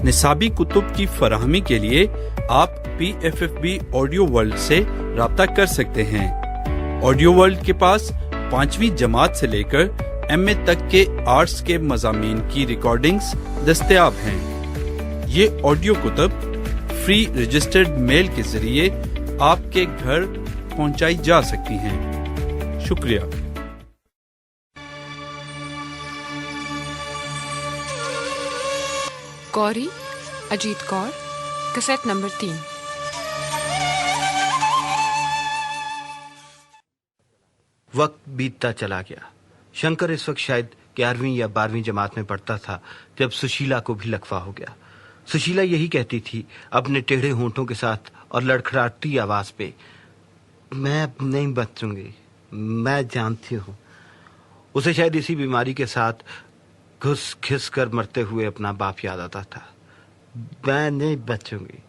निसाबी कुतुब की फराहमी के लिए आप PFFB ऑडियो वर्ल्ड से राब्ता कर सकते हैं। ऑडियो वर्ल्ड के पास 5वीं जमात से लेकर MA तक के आर्ट्स के मज़ामीन की रिकॉर्डिंग्स दस्तयाब हैं। ये ऑडियो कुतुब फ्री रजिस्टर्ड मेल के जरिए आपके घर पहुंचाई जा सकती हैं। शुक्रिया। Gauri, Ajit Kaur, cassette number 3। वक्त बीतता चला गया। शंकर इस वक्त शायद 11वीं या 12वीं जमात में पढ़ता था जब सुशीला को भी लकवा हो गया। सुशीला यही कहती थी अपने टेढ़े होंठों के साथ और लड़खड़ाती आवाज पे, मैं अब नहीं बचूंगी, मैं जानती हूँ। उसे शायद इसी बीमारी के साथ घुस घिस कर मरते हुए अपना बाप याद आता था। मैं नहीं बचूंगी।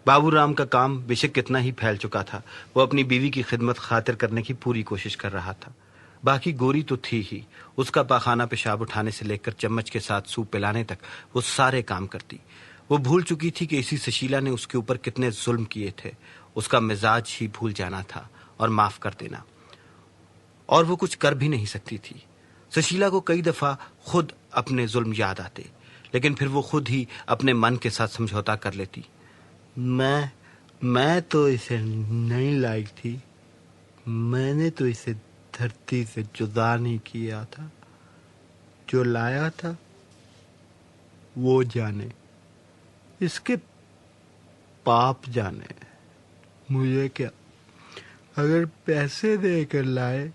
बाबूराम का काम बेशक कितना ही फैल चुका था, वो अपनी बीवी की खिदमत खातिर करने की पूरी कोशिश कर रहा था। बाकी गोरी तो थी ही, उसका पाखाना पेशाब उठाने से लेकर चम्मच के साथ सूप पिलाने तक वो सारे काम करती। वो भूल चुकी थी कि इसी सुशीला ने उसके ऊपर कितने जुल्म किए थे। उसका मिजाज ही भूल जाना था और माफ कर देना, और वो कुछ कर भी नहीं सकती थी। सुशीला को कई दफा खुद अपने जुल्म याद आते, लेकिन फिर वो खुद ही अपने मन के साथ समझौता कर लेती। मैं तो इसे नहीं लाई थी, मैंने तो इसे धरती से जुदा नहीं किया था। जो लाया था वो जाने, इसके पाप जाने। मुझे क्या, अगर पैसे देकर लाए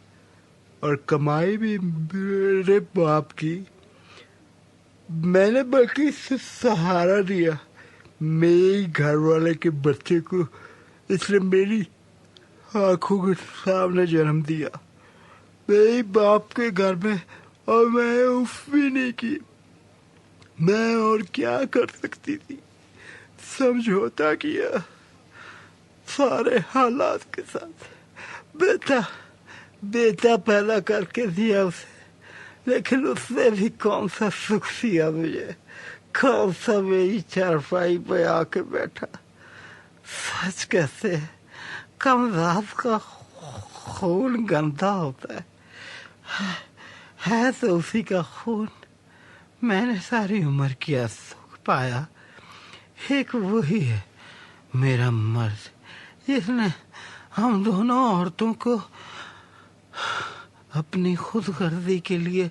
और कमाई भी मेरे बाप की, मैंने बल्कि इससे सहारा दिया। मेरे घर वाले के बच्चे को इसने मेरी आंखों के सामने जन्म दिया, मेरे बाप के घर में, और मैं उफ भी नहीं की। मैं और क्या कर सकती थी? समझौता किया सारे हालात के साथ। बेटा पैदा करके दिया उसे, लेकिन उसने भी कौन सा सुख दिया मुझे? कौन सा मेरी चारपाई पे आके बैठा? सच कहते हैं कम रात का खून गंदा होता है तो उसी का खून। मैंने सारी उम्र किया सुख पाया, एक वही है मेरा मर्द, जिसने हम दोनों औरतों को अपनी खुदगर्जी के लिए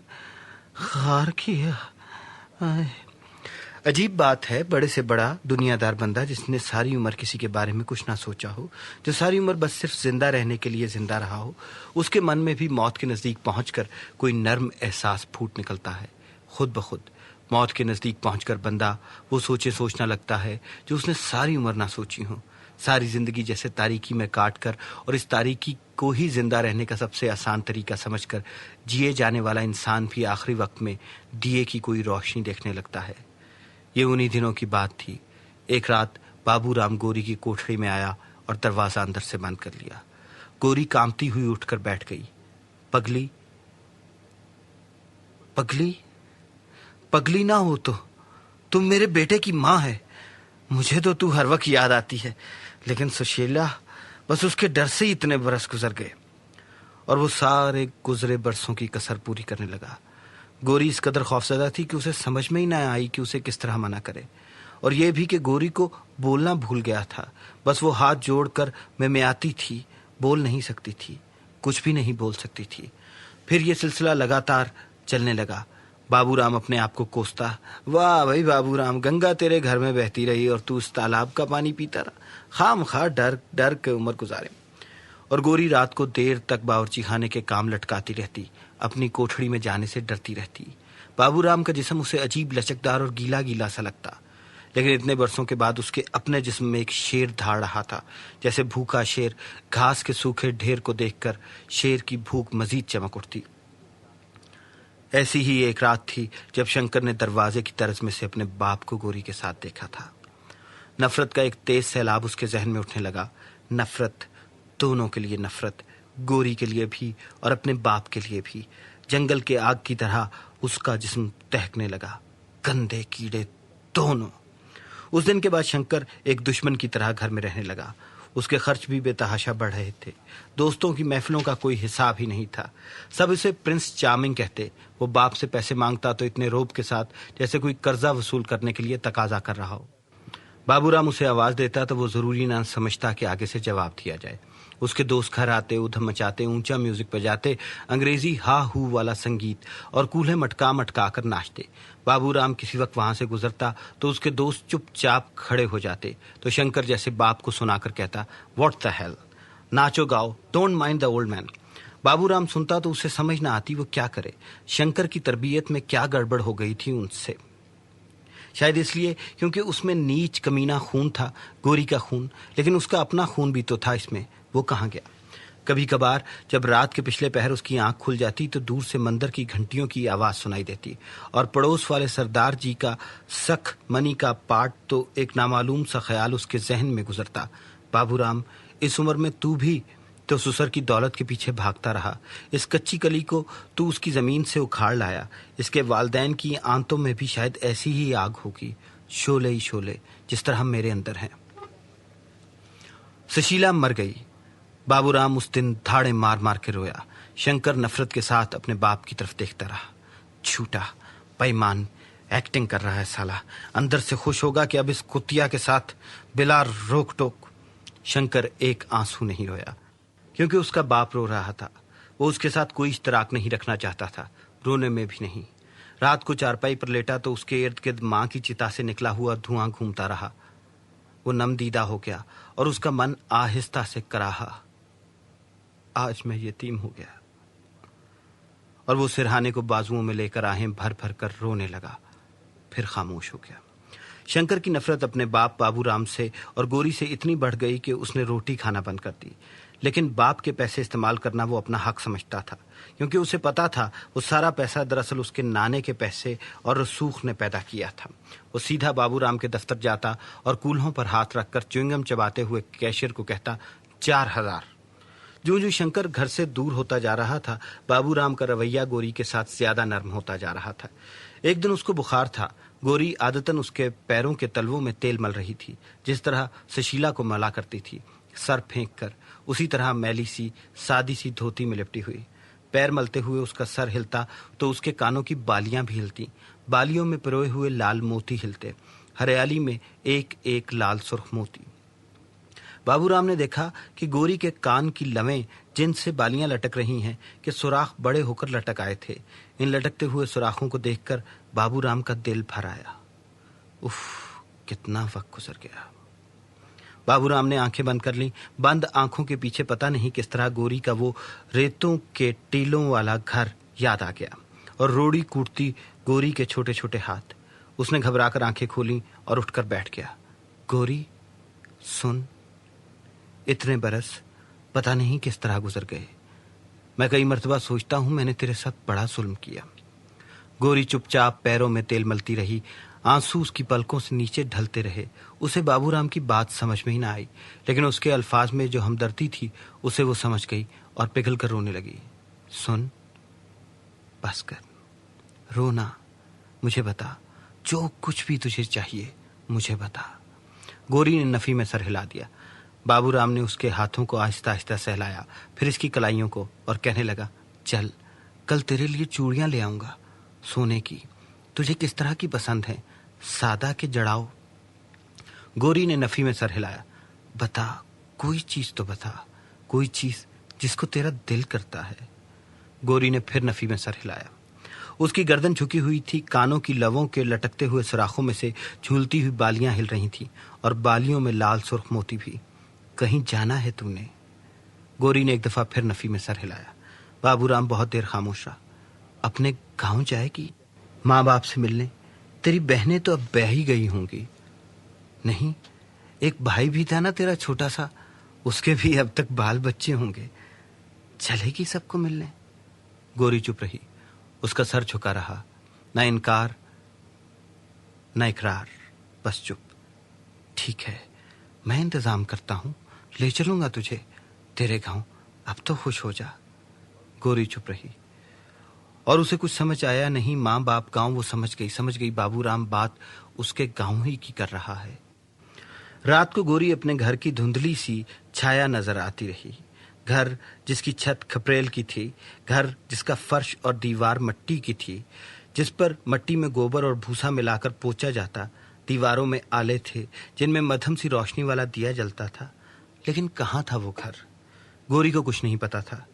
खार किया। अजीब बात है, बड़े से बड़ा दुनियादार बंदा जिसने सारी उम्र किसी के बारे में कुछ ना सोचा हो, जो सारी उम्र बस सिर्फ जिंदा रहने के लिए जिंदा रहा हो, उसके मन में भी मौत के नजदीक पहुंचकर कोई नर्म एहसास फूट निकलता है। खुद ब खुद मौत के नजदीक पहुंचकर बंदा वो सोचना लगता है जो उसने सारी उम्र ना सोची हो। सारी जिंदगी जैसे तारीकी में काट कर और इस तारीकी को ही जिंदा रहने का सबसे आसान तरीका समझकर जिए जाने वाला इंसान भी आखिरी वक्त में दिए की कोई रोशनी देखने लगता है। ये उन्हीं दिनों की बात थी। एक रात बाबूराम गोरी की कोठरी में आया और दरवाजा अंदर से बंद कर लिया। गोरी कांपती हुई उठकर बैठ गई। पगली पगली पगली ना हो तो तुम मेरे बेटे की माँ है। मुझे तो तू हर वक्त याद आती है, लेकिन सुशीला, बस उसके डर से ही इतने बरस गुजर गए। और वो सारे गुजरे बरसों की कसर पूरी करने लगा। गोरी इस कदर खौफजदा थी कि उसे समझ में ही ना आई कि उसे किस तरह मना करे, और ये भी कि गोरी को बोलना भूल गया था। बस वो हाथ जोड़कर मिमियाती थी, बोल नहीं सकती थी, कुछ भी नहीं बोल सकती थी। फिर ये सिलसिला लगातार चलने लगा। बाबूराम अपने आप को कोसता, वाह भाई बाबूराम, गंगा तेरे घर में बहती रही और तू उस तालाब का पानी पीता रहा, खामखा डर डर के उम्र गुजारे। और गोरी रात को देर तक बावर्ची खाने के काम लटकाती रहती, अपनी कोठड़ी में जाने से डरती रहती। बाबूराम का जिस्म उसे अजीब लचकदार और गीला गीला सा लगता, लेकिन इतने बरसों के बाद उसके अपने जिस्म में एक शेर धाड़ रहा था। जैसे भूखा शेर घास के सूखे ढेर को देखकर शेर की भूख मजीद चमक उठती। ऐसी ही एक रात थी जब शंकर ने दरवाजे की तरज में से अपने बाप को गोरी के साथ देखा था। नफरत का एक तेज सैलाब उसके जहन में उठने लगा। नफरत, दोनों के लिए नफरत, गोरी के लिए भी और अपने बाप के लिए भी। जंगल के आग की तरह उसका जिस्म दहकने लगा। गंदे कीड़े दोनों। उस दिन के बाद शंकर एक दुश्मन की तरह घर में रहने लगा। उसके खर्च भी बेतहाशा बढ़ रहे थे। दोस्तों की महफिलों का कोई हिसाब ही नहीं था। सब उसे प्रिंस चार्मिंग कहते। वो बाप से पैसे मांगता तो इतने रोब के साथ जैसे कोई कर्जा वसूल करने के लिए तकाजा कर रहा हो। बाबूराम उसे आवाज देता तो वो जरूरी ना समझता कि आगे से जवाब दिया जाए। उसके दोस्त घर आते, उधम मचाते, ऊंचा म्यूजिक बजाते, अंग्रेजी हा हू वाला संगीत और कूल्हे मटका मटका कर नाचते। बाबूराम किसी वक्त वहां से गुजरता तो उसके दोस्त चुपचाप खड़े हो जाते तो शंकर जैसे बाप को सुनाकर कहता, व्हाट द हेल, नाचो गाओ, don't mind the old man. Baburam सुनता तो उसे समझ ना आती वो क्या करे। शंकर की तरबियत में क्या गड़बड़ हो गई थी उनसे। शायद इसलिए क्योंकि उसमें नीच कमीना खून था, गोरी का खून, लेकिन उसका अपना खून भी तो था इसमें। वो कहाँ गया? कभी कभार जब रात के पिछले पहर उसकी आंख खुल जाती तो दूर से मंदिर की घंटियों की आवाज सुनाई देती और पड़ोस वाले सरदार जी का सख मनी का पाठ तो एक नामालूम सा ख्याल उसके जहन में गुजरता, बाबूराम, इस उम्र में तू भी तो ससुर की दौलत के पीछे भागता रहा। इस कच्ची कली को तू उसकी जमीन से उखाड़ लाया। इसके वालदैन की आंतों में भी शायद ऐसी ही आग होगी, शोले ही शोले, जिस तरह मेरे अंदर हैं। सुशीला मर गई। बाबूराम उस दिन धाड़े मार मार के रोया। शंकर नफरत के साथ अपने बाप की तरफ देखता रहा। झूठा, बेईमान, एक्टिंग कर रहा है साला। अंदर से खुश होगा कि अब इस कुतिया के साथ बिला रोक टोक। शंकर एक आंसू नहीं रोया क्योंकि उसका बाप रो रहा था। वो उसके साथ कोई इश्तराक नहीं रखना चाहता था, रोने में भी नहीं। रात को चारपाई पर लेटा तो उसके इर्द गिर्द मां की चिता से निकला हुआ धुआं घूमता रहा। वो नमदीदा हो गया और उसका मन आहिस्ता से कराहा, आज मैं यतीम हो गया। और वो सिरहाने को बाजुओं में लेकर आहें भर भर कर रोने लगा, फिर खामोश हो गया। शंकर की नफरत अपने बाप बाबूराम से और गोरी से इतनी बढ़ गई कि उसने रोटी खाना बंद कर दी। लेकिन बाप के पैसे इस्तेमाल करना वो अपना हक समझता था, क्योंकि उसे पता था वो सारा पैसा दरअसल उसके नाने के पैसे और रसूख ने पैदा किया था। वो सीधा बाबूराम के दफ्तर जाता और कूल्हों पर हाथ रखकर च्युइंगम चबाते हुए कैशियर को कहता, 4000। जो शंकर घर से दूर होता जा रहा था, बाबूराम का रवैया गोरी के साथ ज्यादा नर्म होता जा रहा था। एक दिन उसको बुखार था। गोरी आदतन उसके पैरों के तलवों में तेल मल रही थी, जिस तरह सुशीला को मला करती थी, सर फेंक कर। उसी तरह मैली सी सादी सी धोती में लिपटी हुई। पैर मलते हुए उसका सर हिलता तो उसके कानों की बालियां भी हिलती। बालियों में पिरोए हुए लाल मोती हिलते, हरियाली में एक एक लाल सुर्ख मोती। बाबूराम ने देखा कि गोरी के कान की लवें जिनसे बालियां लटक रही हैं कि सुराख बड़े होकर लटक आए थे। इन लटकते हुए सुराखों को देखकर बाबूराम का दिल भर आया। उफ, कितना वक्त गुजर गया। बाबूराम ने आंखें बंद कर ली। बंद आंखों के पीछे पता नहीं किस तरह गोरी का वो रेतों के टीलों वाला घर याद आ गया और रोड़ी कूटती गोरी के छोटे छोटे हाथ। उसने घबराकर आंखें खोली और उठकर बैठ गया। गोरी, सुन, इतने बरस पता नहीं किस तरह गुजर गए। मैं कई मर्तबा सोचता हूं मैंने तेरे साथ बड़ा जुल्म किया। गोरी चुपचाप पैरों में तेल मलती रही। आंसू उसकी पलकों से नीचे ढलते रहे। उसे बाबूराम की बात समझ में ही ना आई, लेकिन उसके अल्फाज में जो हमदर्दी थी उसे वो समझ गई और पिघल कर रोने लगी। सुन, बस कर, रोना, मुझे बता, जो कुछ भी तुझे चाहिए मुझे बता। गोरी ने नफी में सर हिला दिया। बाबूराम ने उसके हाथों को आहिस्ता आहिस्ता सहलाया, फिर इसकी कलाइयों को, और कहने लगा, चल, कल तेरे लिए चूड़ियां ले आऊंगा, सोने की। तुझे किस तरह की पसंद है, सादा के जड़ाओ? गोरी ने नफी में सर हिलाया। बता, कोई चीज तो बता, कोई चीज जिसको तेरा दिल करता है। गोरी ने फिर नफी में सर हिलाया। उसकी गर्दन झुकी हुई थी। कानों की लवों के लटकते हुए सुराखों में से झूलती हुई बालियां हिल रही थीं और बालियों में लाल सुर्ख मोती भी। कहीं जाना है तूने? गोरी ने एक दफा फिर नफी में सर हिलाया। बाबूराम बहुत देर खामोश रहा। अपने गांव जाएगी माँ बाप से मिलने? तेरी बहनें तो अब बह ही गई होंगी। नहीं, एक भाई भी था ना तेरा छोटा सा, उसके भी अब तक बाल बच्चे होंगे। चलेगी सबको मिलने? गोरी चुप रही। उसका सर झुका रहा, ना इनकार ना इकरार, बस चुप। ठीक है, मैं इंतजाम करता हूं, ले चलूंगा तुझे तेरे गांव, अब तो खुश हो जा। गोरी चुप रही और उसे कुछ समझ आया नहीं। माँ बाप गांव वो समझ गई बाबूराम बात उसके गांव ही की कर रहा है। रात को गोरी अपने घर की धुंधली सी छाया नजर आती रही। घर जिसकी छत खपरेल की थी, घर जिसका फर्श और दीवार मट्टी की थी, जिस पर मट्टी में गोबर और भूसा मिलाकर पोंछा जाता। दीवारों में आले थे जिनमें मध्यम सी रोशनी वाला दिया जलता था। लेकिन कहाँ था वो घर? गोरी को कुछ नहीं पता था।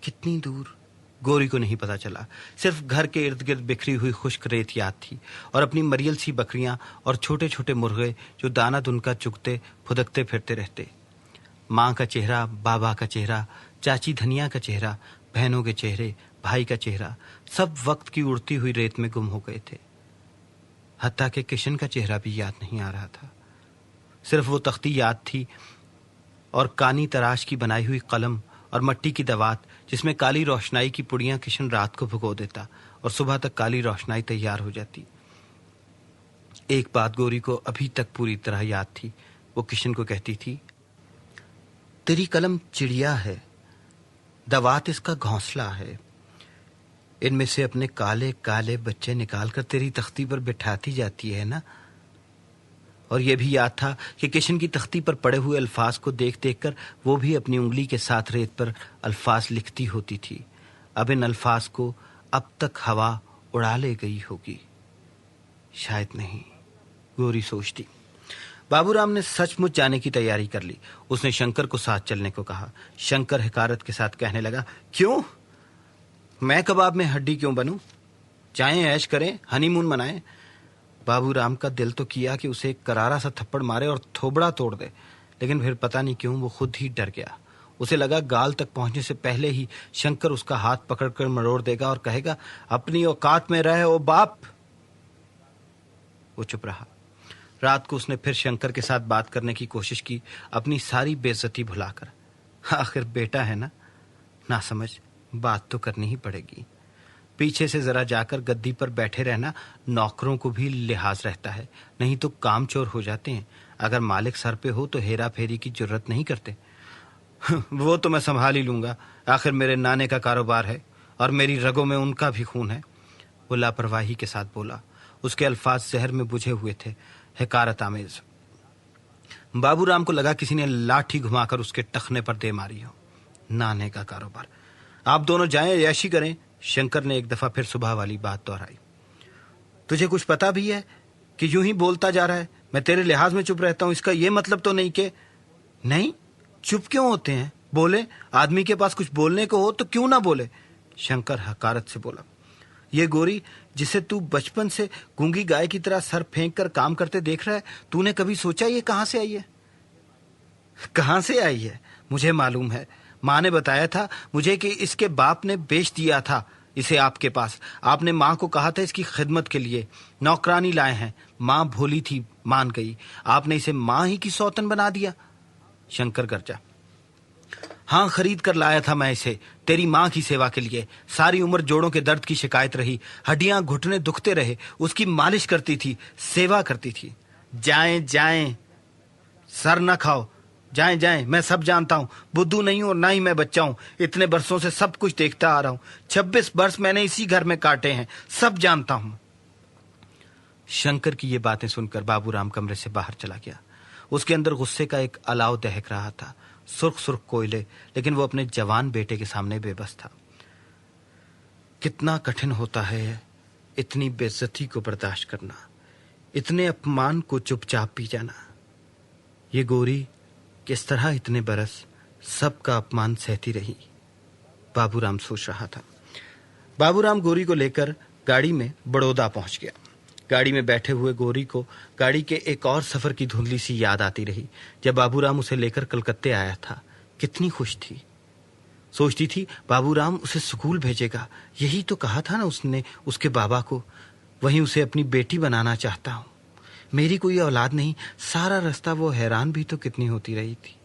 कितनी दूर? गोरी को नहीं पता चला। सिर्फ घर के इर्द गिर्द बिखरी हुई खुश्क रेत याद थी और अपनी मरियल सी बकरियां और छोटे छोटे मुर्गे जो दाना दुनका चुगते फुदकते फिरते रहते। माँ का चेहरा, बाबा का चेहरा, चाची धनिया का चेहरा, बहनों के चेहरे, भाई का चेहरा, सब वक्त की उड़ती हुई रेत में गुम हो गए थे। हत्ता के किशन का चेहरा भी याद नहीं आ रहा था। सिर्फ वो तख्ती याद थी और कानी तराश की बनाई हुई कलम और मट्टी की दवात जिसमें काली रोशनाई की पुड़ियां किशन रात को भिगो देता और सुबह तक काली रोशनाई तैयार हो जाती। एक बात गोरी को अभी तक पूरी तरह याद थी। वो किशन को कहती थी, तेरी कलम चिड़िया है, दवात इसका घोंसला है। इनमें से अपने काले काले बच्चे निकालकर तेरी तख्ती पर बिठाती जाती है ना। और यह भी याद था कि किशन की तख्ती पर पड़े हुए अल्फाज को देख देख कर वो भी अपनी उंगली के साथ रेत पर अल्फाज लिखती होती थी। अब इन अल्फाज को अब तक हवा उड़ा ले गई होगी। शायद नहीं, गोरी सोचती। बाबूराम ने सचमुच जाने की तैयारी कर ली। उसने शंकर को साथ चलने को कहा। शंकर हकारत के साथ कहने लगा, क्यों? मैं कबाब में हड्डी क्यों बनूं? चाहे ऐश करें, हनीमून मनाएं। बाबूराम का दिल तो किया कि उसे एक करारा सा थप्पड़ मारे और थोबड़ा तोड़ दे, लेकिन फिर पता नहीं क्यों वो खुद ही डर गया। उसे लगा गाल तक पहुंचने से पहले ही शंकर उसका हाथ पकड़कर मरोड़ देगा और कहेगा, अपनी औकात में रहे ओ बाप। वो चुप रहा। रात को उसने फिर शंकर के साथ बात करने की कोशिश की, अपनी सारी बेइज्जती भुलाकर। आखिर बेटा है ना समझ, बात तो करनी ही पड़ेगी। पीछे से जरा जाकर गद्दी पर बैठे रहना नौकरों को भी लिहाज रहता है, नहीं तो काम चोर हो जाते हैं। अगर मालिक सर पे हो तो हेरा फेरी की जरूरत नहीं करते। वो तो मैं संभाल ही लूंगा, आखिर मेरे नाने का कारोबार है और मेरी रगों में उनका भी खून है। वो लापरवाही के साथ बोला। उसके अल्फाज जहर में बुझे हुए थे, हकारत आमेज। बाबूराम को लगा किसी ने लाठी घुमाकर उसके टखने पर दे मारी हो। नाने का कारोबार। आप दोनों जाएं, ऐशी करें। शंकर ने एक दफा फिर सुबह वाली बात दोहराई। तुझे कुछ पता भी है कि यूं ही बोलता जा रहा है? मैं तेरे लिहाज में चुप रहता हूं, इसका यह मतलब तो नहीं कि नहीं। चुप क्यों होते हैं? बोले। आदमी के पास कुछ बोलने को हो तो क्यों ना बोले। शंकर हकारत से बोला, ये गोरी जिसे तू बचपन से गूंगी गाय की तरह सर फेंक कर काम करते देख रहा है, तूने कभी सोचा ये कहां से आई है? कहां से आई है मुझे मालूम है। माँ ने बताया था मुझे कि इसके बाप ने बेच दिया था इसे आपके पास। आपने माँ को कहा था इसकी खिदमत के लिए नौकरानी लाए हैं। माँ भोली थी, मान गई। आपने इसे माँ ही की सौतन बना दिया। शंकर गरजा, हाँ, खरीद कर लाया था मैं इसे तेरी माँ की सेवा के लिए। सारी उम्र जोड़ों के दर्द की शिकायत रही, हड्डियां घुटने दुखते रहे, उसकी मालिश करती थी, सेवा करती थी। जाएं जाएं, सर न खाओ, जाएं जाएं। मैं सब जानता हूं, बुद्धू नहीं हूं और ना ही मैं बच्चा हूं। इतने बरसों से सब कुछ देखता आ रहा हूं। 26 वर्ष मैंने इसी घर में काटे हैं, सब जानता हूं। शंकर की ये बातें सुनकर बाबूराम कमरे से बाहर चला गया। उसके अंदर गुस्से का एक अलाव दहक रहा था, सुर्ख सुर्ख कोयले, लेकिन वो अपने जवान बेटे के सामने बेबस था। कितना कठिन होता है इतनी बेइज्जती को बर्दाश्त करना, इतने अपमान को चुपचाप पी जाना। ये गोरी किस तरह इतने बरस सबका अपमान सहती रही, बाबूराम सोच रहा था। बाबूराम गोरी को लेकर गाड़ी में बड़ौदा पहुंच गया। गाड़ी में बैठे हुए गोरी को गाड़ी के एक और सफर की धुंधली सी याद आती रही, जब बाबूराम उसे लेकर कलकत्ते आया था। कितनी खुश थी। सोचती थी बाबूराम उसे स्कूल भेजेगा। यही तो कहा था ना उसने उसके बाबा को, वहीं उसे अपनी बेटी बनाना चाहता हूं। मेरी कोई औलाद नहीं। सारा रास्ता वो हैरान भी तो कितनी होती रही थी।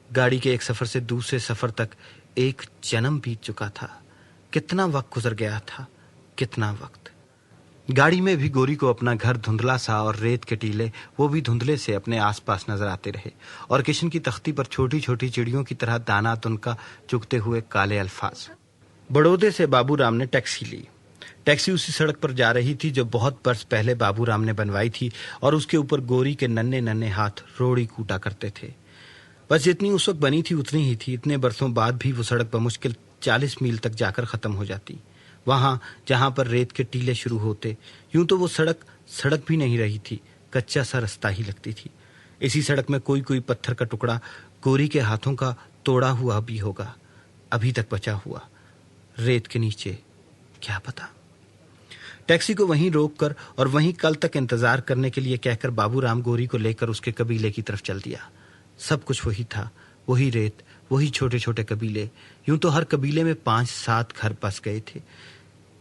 गाड़ी के एक सफर से दूसरे सफर तक एक जन्म बीत चुका था। कितना वक्त गुजर गया था, कितना वक्त। गाड़ी में भी गोरी को अपना घर धुंधला सा और रेत के टीले वो भी धुंधले से अपने आसपास नजर आते रहे, और किशन की तख्ती पर छोटी छोटी चिड़ियों की तरह दाना तुनका चुगते हुए काले अल्फाज। बड़ौदे से बाबूराम ने टैक्सी ली। टैक्सी उसी सड़क पर जा रही थी जो बहुत बरस पहले बाबूराम ने बनवाई थी और उसके ऊपर गोरी के नन्हे नन्हे हाथ रोड़ी कूटा करते थे। बस जितनी उस वक्त बनी थी उतनी ही थी। इतने बरसों बाद भी वो सड़क बमुश्किल 40 मील तक जाकर खत्म हो जाती। वहां जहां पर रेत के टीले शुरू होते, यूं तो वो सड़क भी नहीं रही थी, कच्चा सा रास्ता ही लगती थी। इसी सड़क में कोई कोई पत्थर का टुकड़ा गोरी के हाथों का तोड़ा हुआ भी होगा, अभी तक बचा हुआ रेत के नीचे, क्या पता। टैक्सी को वहीं रोककर और वहीं कल तक इंतजार करने के लिए कहकर बाबूराम गोरी को लेकर उसके कबीले की तरफ चल दिया। सब कुछ वही था, वही रेत, वही छोटे छोटे कबीले। यूं तो हर कबीले में 5-7 घर बस गए थे।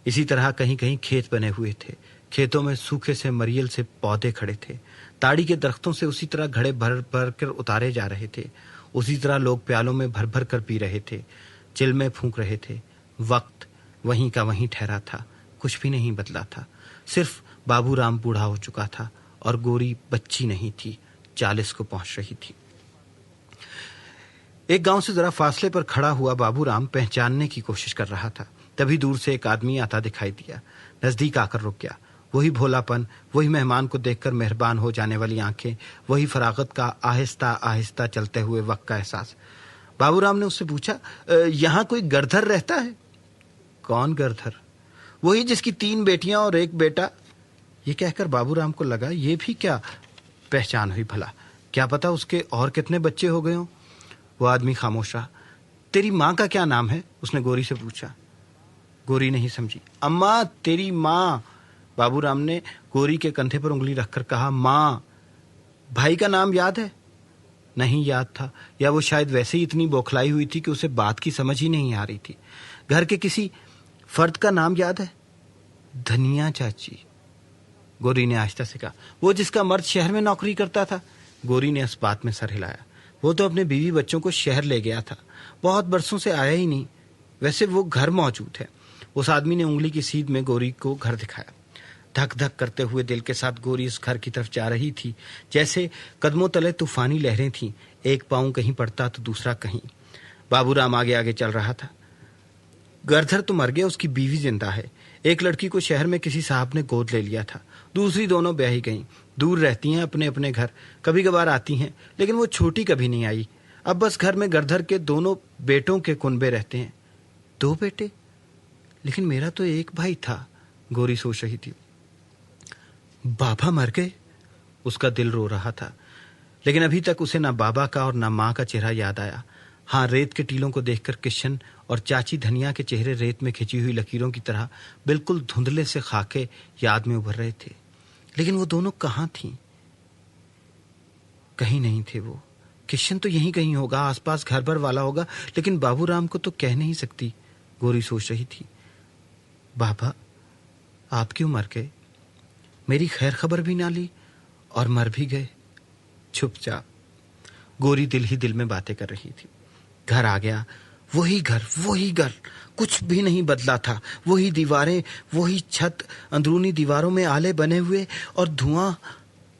इसी तरह कहीं कहीं खेत बने हुए थे। खेतों में सूखे से मरियल से पौधे खड़े थे। ताड़ी के दरख्तों से उसी तरह घड़े भर भर कर उतारे जा रहे थे। उसी तरह लोग प्यालों में भर भर कर पी रहे थे, चिलमे फूंक रहे थे। वक्त वहीं का वहीं ठहरा था, कुछ भी नहीं बदला था। सिर्फ बाबूराम बूढ़ा हो चुका था और गोरी बच्ची नहीं थी, 40 को पहुंच रही थी। एक गांव से जरा फासले पर खड़ा हुआ बाबूराम पहचानने की कोशिश कर रहा था। तभी दूर से एक आदमी आता दिखाई दिया। नजदीक आकर रुक गया। वही भोलापन, वही मेहमान को देखकर मेहरबान हो जाने वाली आंखें, वही फरागत का आहिस्ता आहिस्ता चलते हुए वक्त का एहसास। बाबूराम ने उससे पूछा, यहाँ कोई गरधर रहता है? कौन गरधर? वही जिसकी 3 बेटियां और 1 बेटा। ये कहकर बाबूराम को लगा ये भी क्या पहचान हुई भला, क्या पता उसके और कितने बच्चे हो गए हों। वो आदमी खामोश रहा। तेरी माँ का क्या नाम है? उसने गोरी से पूछा। गोरी नहीं समझी। अम्मा, तेरी माँ। बाबूराम ने गोरी के कंधे पर उंगली रखकर कहा, माँ। भाई का नाम याद है? नहीं याद था, या वो शायद वैसे ही इतनी बौखलाई हुई थी कि उसे बात की समझ ही नहीं आ रही थी। घर के किसी फर्द का नाम याद है? धनिया चाची। गोरी ने आहिस्ता से कहा। वो जिसका मर्द शहर में नौकरी करता था? गोरी ने इस बात में सर हिलाया। वो तो अपने बीवी बच्चों को शहर ले गया था, बहुत बरसों से आया ही नहीं। वैसे वो घर मौजूद है। उस आदमी ने उंगली की सीध में गोरी को घर दिखाया। धक धक करते हुए दिल के साथ गोरी इस घर की तरफ जा रही थी, जैसे कदमों तले तूफानी लहरें थीं। एक पांव कहीं पड़ता तो दूसरा कहीं। बाबूराम आगे आगे चल रहा था। गरधर तो मर गया, उसकी बीवी जिंदा है। एक लड़की को शहर में किसी साहब ने गोद ले लिया था। दूसरी दोनों ब्याही गईं। दूर रहती हैं अपने अपने घर, कभी कभार आती हैं, लेकिन वो छोटी कभी नहीं आई। अब बस घर में गरधर के दोनों बेटों के कुनबे रहते हैं। 2 बेटे? लेकिन मेरा तो एक भाई था, गोरी सोच रही थी। बाबा मर गए? उसका दिल रो रहा था, लेकिन अभी तक उसे ना बाबा का और ना माँ का चेहरा याद आया। हाँ, रेत के टीलों को देखकर किशन और चाची धनिया के चेहरे रेत में खिंची हुई लकीरों की तरह बिल्कुल धुंधले से खाके याद में उभर रहे थे। लेकिन वो दोनों कहाँ थीं? कहीं नहीं थे वो। किशन तो यहीं कहीं होगा, आसपास घर भर वाला होगा, लेकिन बाबूराम को तो कह नहीं सकती, गोरी सोच रही थी। बाबा, आप क्यों मर गए? मेरी खैर खबर भी ना ली और मर भी गए। चुपचाप। गोरी दिल ही दिल में बातें कर रही थी। घर आ गया, वही घर, कुछ भी नहीं बदला था। वही दीवारें, वही छत, अंदरूनी दीवारों में आले बने हुए और धुआं।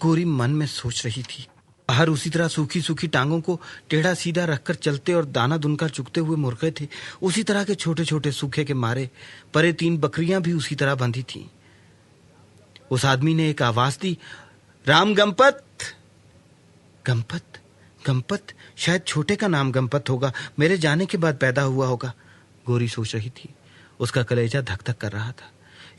गोरी मन में सोच रही थी। बाहर उसी तरह सूखी सूखी टांगों को टेढ़ा सीधा रखकर चलते और दाना दुनकर चुगते हुए मुर्गे थे। उसी तरह के छोटे छोटे सूखे के मारे परे 3 बकरियां भी उसी तरह बंधी थीं। उस आदमी ने एक आवाज दी, राम गंपत। गंपत? गंपत? शायद छोटे का नाम गंपत होगा, मेरे जाने के बाद पैदा हुआ होगा, गोरी सोच रही थी। उसका कलेजा धक धक कर रहा था।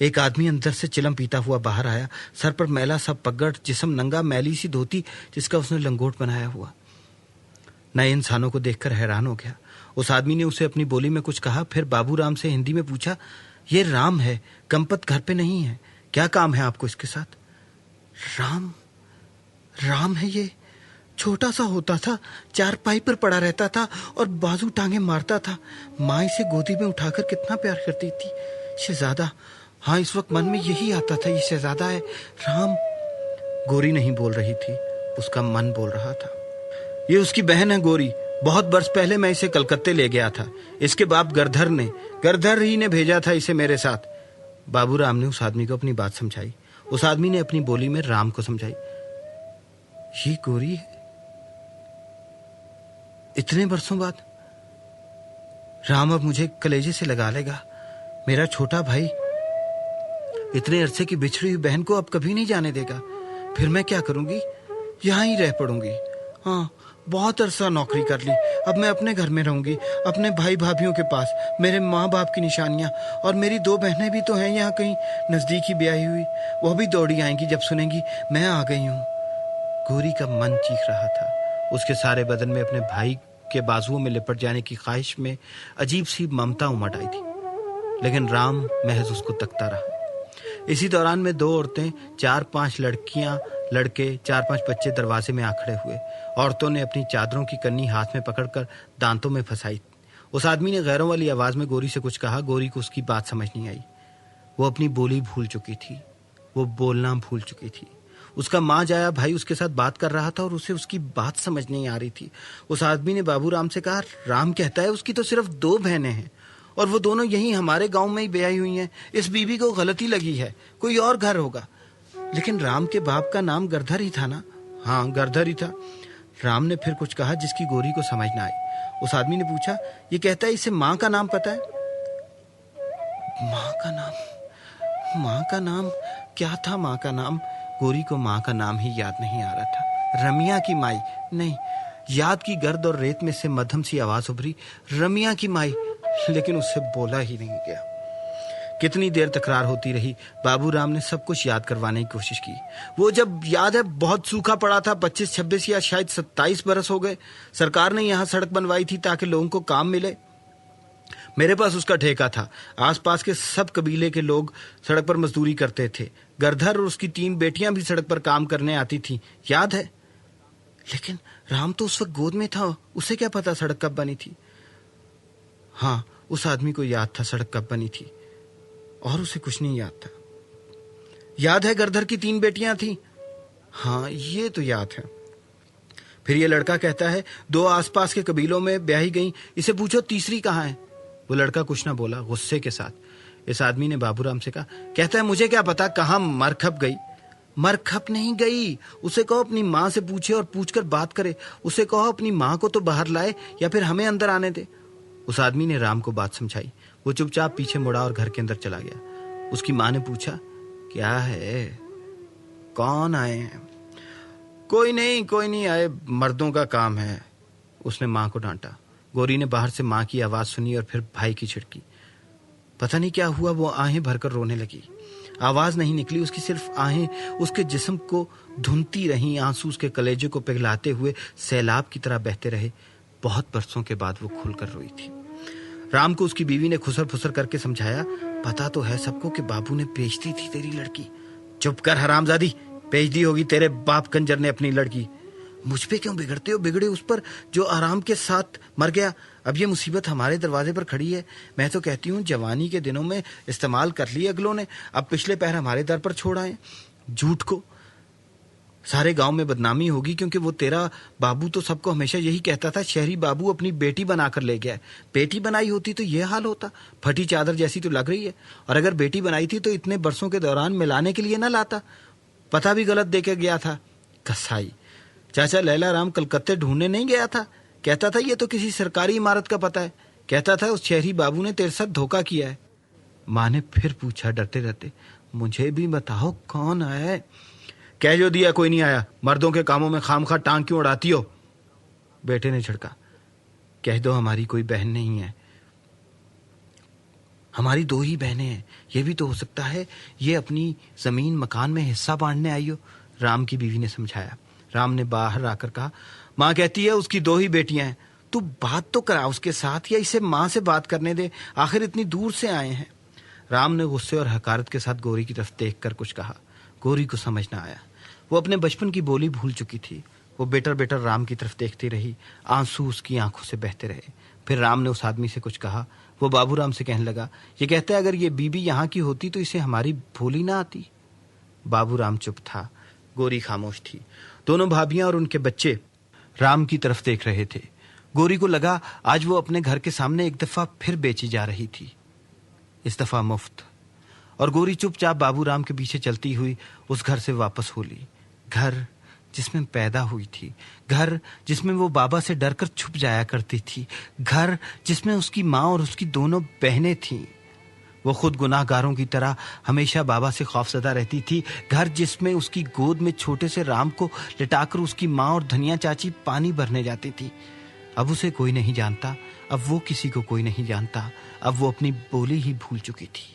एक आदमी अंदर से चिलम पीता हुआ बाहर आया। सर पर मैला सा पगड़, जिस्म नंगा, मैली सी धोती जिसका उसने लंगोट बनाया हुआ। नए इंसानों को देखकर हैरान हो गया। उस आदमी ने उसे अपनी बोली में कुछ कहा, फिर बाबूराम से हिंदी में पूछा, ये राम है, गंपत घर पे नहीं है, क्या काम है आपको इसके साथ? राम है ये। छोटा सा होता था, चारपाई पर पड़ा रहता था और बाजू टांगे मारता था। माँ इसे गोदी में उठाकर कितना प्यार करती थी। शहजादा, हाँ, इस वक्त मन में यही आता था, ये शहजादा है, राम। गोरी नहीं बोल रही थी, उसका मन बोल रहा था। ये उसकी बहन है गोरी। बहुत बरस पहले मैं इसे कलकत्ते ले गया था। इसके बाप गरधर ही ने भेजा था इसे मेरे साथ। बाबूराम ने उस आदमी को अपनी बात समझाई। उस आदमी ने अपनी बोली में राम को समझाई। ये गोरी है? इतने बरसों बाद? राम अब मुझे कलेजे से लगा लेगा। मेरा छोटा भाई इतने अरसे की बिछड़ी हुई बहन को अब कभी नहीं जाने देगा। फिर मैं क्या करूंगी? यहाँ ही रह पड़ूंगी। हाँ, बहुत अरसा नौकरी कर ली, अब मैं अपने घर में रहूंगी, अपने भाई भाभीयों के पास, मेरे माँ बाप की निशानियां, और मेरी 2 बहनें भी तो हैं यहाँ कहीं नजदीक ही ब्याही हुई। वो भी दौड़ी आएंगी जब सुनेंगी मैं आ गई हूँ। गौरी का मन चीख रहा था। उसके सारे बदन में अपने भाई के बाजुओं में लिपट जाने की ख्वाहिश में अजीब सी ममता उमड़ आई थी, लेकिन राम महज उसको तकता रहा। इसी दौरान में 2 औरतें, 4-5 लड़कियां, लड़के, 4-5 बच्चे दरवाजे में आ खड़े हुए। औरतों ने अपनी चादरों की कन्नी हाथ में पकड़कर दांतों में फंसाई। उस आदमी ने गैरों वाली आवाज में गौरी से कुछ कहा। गौरी को उसकी बात समझ नहीं आई। वो अपनी बोली भूल चुकी थी, वो बोलना भूल चुकी थी। उसका माँ जाया भाई उसके साथ बात कर रहा था और उसे उसकी बात समझ नहीं आ रही थी। उस आदमी ने बाबूराम से कहा, राम कहता है उसकी तो सिर्फ 2 बहनें हैं और वो दोनों यहीं हमारे गांव में ही ब्याही हुई हैं। इस बीबी को गलती लगी है, कोई और घर होगा। लेकिन राम के बाप का नाम गरधर ही था ना? हाँ, गरधर ही था। राम ने फिर कुछ कहा जिसकी गौरी को समझ ना आई। उस आदमी ने पूछा, ये कहता है इसे माँ का नाम पता है? माँ का नाम? माँ का नाम क्या था? माँ का नाम? गौरी को माँ का नाम ही याद नहीं आ रहा था। रमिया की माई? नहीं। याद की गर्द और रेत में से मध्यम सी आवाज उभरी, रमिया की माई। लेकिन उससे बोला ही नहीं गया। कितनी देर तकरार होती रही। बाबूराम ने सब कुछ याद करवाने की कोशिश की। वो जब याद है बहुत सूखा पड़ा था, 25-26 या शायद 27 बरस हो गए। सरकार ने यहाँ सड़क बनवाई थी ताकि लोगों को काम मिले। मेरे पास उसका ठेका था। आसपास के सब कबीले के लोग सड़क पर मजदूरी करते थे। गरधर और उसकी 3 बेटियां भी सड़क पर काम करने आती थी, याद है। लेकिन राम तो उस वक्त गोद में था, उसे क्या पता सड़क कब बनी थी। हाँ, उस आदमी को याद था सड़क कब बनी थी, और उसे कुछ नहीं याद था। याद है गरधर की 3 बेटियां थी। हाँ, ये तो याद है। फिर ये लड़का कहता है 2 आसपास के कबीलों में ब्याही गई, इसे पूछो तीसरी कहाँ है। वो लड़का कुछ ना बोला, गुस्से के साथ। इस आदमी ने बाबूराम से कहा, कहता है मुझे क्या पता कहाँ मर खप गई। मर खप नहीं गई, उसे कहो अपनी माँ से पूछे और पूछकर बात करे। उसे कहो अपनी माँ को तो बाहर लाए या फिर हमें अंदर आने दे। उस आदमी ने राम को बात समझाई। वो चुपचाप पीछे मुड़ा और घर के अंदर चला गया। उसकी माँ ने पूछा, क्या है, कौन आए हैं? कोई नहीं आए, मर्दों का काम है, उसने माँ को डांटा। गौरी ने बाहर से माँ की आवाज सुनी और फिर भाई की छिड़की। पता नहीं क्या हुआ, वो आहें भरकर रोने लगी। आवाज नहीं निकली, उसकी सिर्फ आहें उसके जिस्म को धुनती रहीं। आंसू उसके कलेजे को पिघलाते हुए सैलाब की तरह बहते रहे। बहुत बरसों के बाद वो खुलकर रोई थी। राम को उसकी बीवी ने खुसर फुसर करके समझाया, पता तो है सबको कि बाबू ने बेच दी थी तेरी लड़की। चुप कर हरामजादी, बेच दी होगी तेरे बाप कंजर ने अपनी लड़की। मुझ पे क्यों बिगड़ते हो? बिगड़े उस पर जो आराम के साथ मर गया। अब ये मुसीबत हमारे दरवाजे पर खड़ी है। मैं तो कहती हूँ जवानी के दिनों में इस्तेमाल कर ली अगलों ने, अब पिछले पैर हमारे दर पर छोड़ आए। झूठ को सारे गांव में बदनामी होगी, क्योंकि वो तेरा बाबू तो सबको हमेशा यही कहता था, शहरी बाबू अपनी बेटी बनाकर ले गया है। बेटी बनाई होती तो ये हाल होता। फटी चादर जैसी तो लग रही है, और अगर बेटी बनाई थी तो इतने बरसों के दौरान मिलाने के लिए ना लाता। पता भी गलत देके गया था। कसाई चाचा लैला राम कलकत्ते ढूंढने नहीं गया था? कहता था ये तो किसी सरकारी इमारत का पता है। कहता था उस शहरी बाबू ने तेरे साथ धोखा किया है। माँ ने फिर पूछा डरते रहते, मुझे भी बताओ कौन आया? कह जो दिया कोई नहीं आया, मर्दों के कामों में खामखा टांग क्यों उड़ाती हो? बेटे ने झड़का। कह दो हमारी कोई बहन नहीं है। हमारी 2 ही बहनें हैं, ये भी तो हो सकता है ये अपनी जमीन मकान में हिस्सा बांटने आई हो, राम की बीवी ने समझाया। राम ने बाहर आकर कहा, माँ कहती है उसकी 2 ही बेटियां हैं। तू बात तो करा उसके साथ, या इसे माँ से बात करने दे, आखिर इतनी दूर से आए हैं। राम ने गुस्से और हकारत के साथ गौरी की तरफ देखकर कुछ कहा। गौरी को समझ ना आया। वो अपने बचपन की बोली भूल चुकी थी। वो बेटर बेटर राम की तरफ देखती रही। आंसू उसकी आंखों से बहते रहे। फिर राम ने उस आदमी से कुछ कहा। वो बाबूराम से कहने लगा, ये कहता है अगर ये बीबी यहाँ की होती तो इसे हमारी भूली ना आती। बाबूराम चुप था। गौरी खामोश थी। दोनों भाभियां और उनके बच्चे राम की तरफ देख रहे थे। गौरी को लगा आज वो अपने घर के सामने एक दफा फिर बेची जा रही थी, इस दफा मुफ्त। और गौरी चुपचाप बाबूराम के पीछे चलती हुई उस घर से वापस हो ली। घर जिसमें पैदा हुई थी, घर जिसमें वो बाबा से डरकर छुप जाया करती थी, घर जिसमें उसकी माँ और उसकी दोनों बहनें थीं। वो खुद गुनाहगारों की तरह हमेशा बाबा से खौफजदा रहती थी, घर जिसमें उसकी गोद में छोटे से राम को लिटाकर उसकी माँ और धनिया चाची पानी भरने जाती थी। अब उसे कोई नहीं जानता, अब वो किसी को कोई नहीं जानता, अब वो अपनी बोली ही भूल चुकी थी।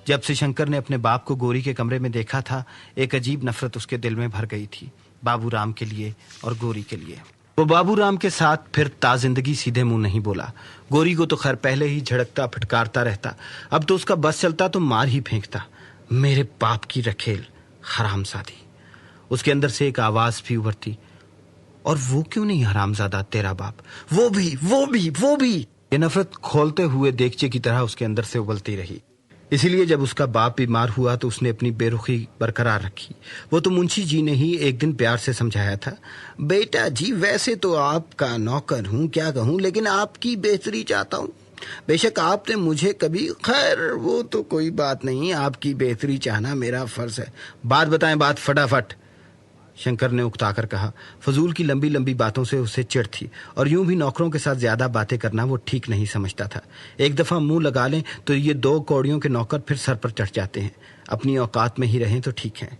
जब से शंकर ने अपने बाप को गोरी के कमरे में देखा था, एक अजीब नफरत उसके दिल में भर गई थी, बाबू राम के लिए और गोरी के लिए। वो बाबू राम के साथ फिर ताजिंदगी सीधे मुंह नहीं बोला। गोरी को तो खैर पहले ही झड़कता फटकारता रहता, अब तो उसका बस चलता तो मार ही फेंकता। मेरे बाप की रखेल, हरामजादी। उसके अंदर से एक आवाज भी उभरती, और वो क्यों नहीं हरामजादा तेरा बाप, वो भी। ये नफरत खोलते हुए देगचे की तरह उसके अंदर से उबलती रही। इसीलिए जब उसका बाप बीमार हुआ तो उसने अपनी बेरुखी बरकरार रखी। वो तो मुंशी जी ने ही एक दिन प्यार से समझाया था, बेटा जी वैसे तो आपका नौकर हूँ, क्या कहूँ, लेकिन आपकी बेहतरी चाहता हूँ। बेशक आपने मुझे कभी, खैर वो तो कोई बात नहीं, आपकी बेहतरी चाहना मेरा फर्ज है। बात बताएं, बात फटाफट, शंकर ने उकताकर कहा। फजूल की लंबी लंबी बातों से उसे चिढ़ थी, और यूं भी नौकरों के साथ ज्यादा बातें करना वो ठीक नहीं समझता था। एक दफा मुंह लगा लें तो ये 2 कौड़ियों के नौकर फिर सर पर चढ़ जाते हैं। अपनी औकात में ही रहें तो ठीक है।